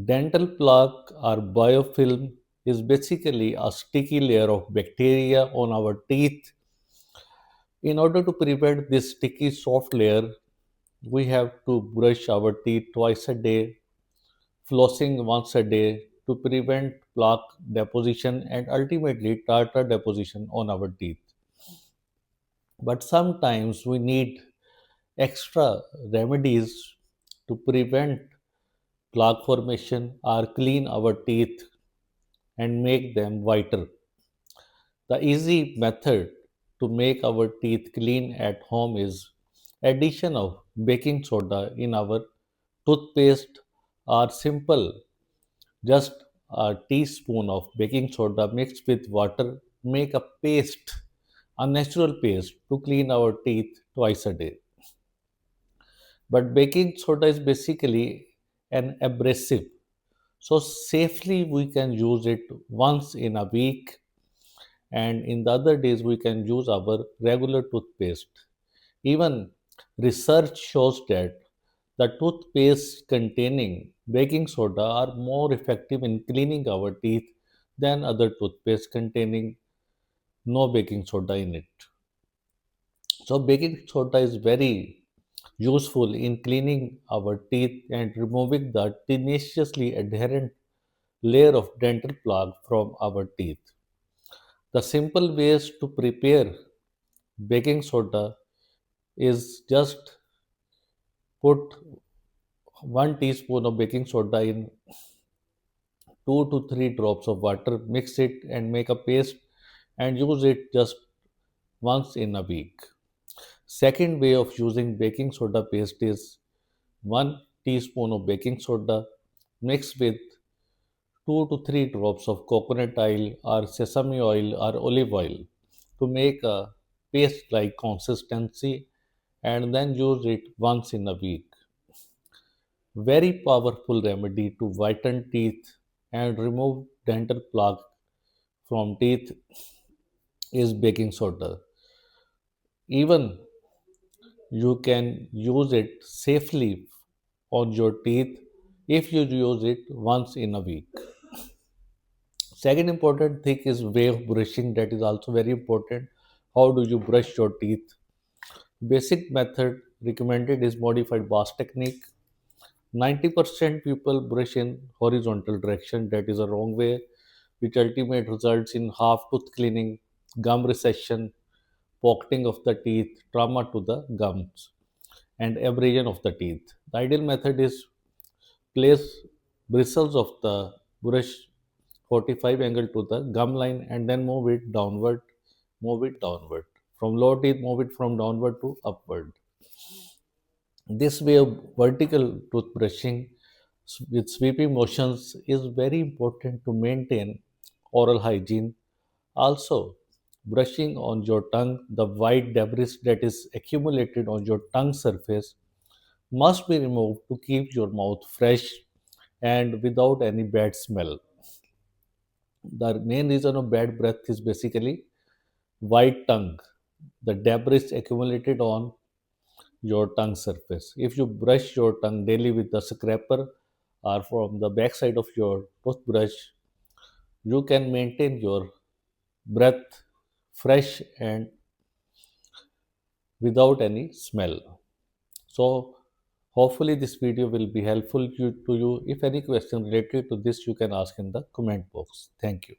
Dental plaque or biofilm is basically a sticky layer of bacteria on our teeth. In order to prevent this sticky soft layer, we have to brush our teeth twice a day, flossing once a day to prevent plaque deposition and ultimately tartar deposition on our teeth. But sometimes we need extra remedies to prevent plaque formation or clean our teeth and make them whiter. The easy method to make our teeth clean at home is addition of baking soda in our toothpaste or simple just a teaspoon of baking soda mixed with water make a paste, a natural paste to clean our teeth twice a day. But baking soda is basically an abrasive. So safely we can use it once in a week, and in the other days we can use our regular toothpaste. Even research shows that the toothpaste containing baking soda are more effective in cleaning our teeth than other toothpaste containing no baking soda in it. So baking soda is very useful in cleaning our teeth and removing the tenaciously adherent layer of dental plaque from our teeth. The simple ways to prepare baking soda is just put 1 teaspoon of baking soda in 2 to 3 drops of water, mix it and make a paste and use it just once in a week. Second way of using baking soda paste is 1 teaspoon of baking soda mixed with 2 to 3 drops of coconut oil or sesame oil or olive oil to make a paste like consistency and then use it once in a week. Very powerful remedy to whiten teeth and remove dental plaque from teeth is baking soda. Even you can use it safely on your teeth if you use it once in a week. Second important thing is way of brushing, that is also very important. How do you brush your teeth? Basic method recommended is modified Bass technique. 90% people brush in horizontal direction, that is a wrong way, which ultimately results in half tooth cleaning, gum recession, pocketing of the teeth, trauma to the gums, and abrasion of the teeth. The ideal method is place bristles of the brush 45 angle to the gum line and then move it downward. From lower teeth, move it from downward to upward. This way of vertical toothbrushing with sweeping motions is very important to maintain oral hygiene. Also, brushing on your tongue, the white debris that is accumulated on your tongue surface must be removed to keep your mouth fresh and without any bad smell. The main reason of bad breath is basically white tongue, the debris accumulated on your tongue surface. If you brush your tongue daily with the scraper or from the back side of your toothbrush, you can maintain your breath fresh and without any smell. So, hopefully, this video will be helpful to you. If any question related to this, you can ask in the comment box. Thank you.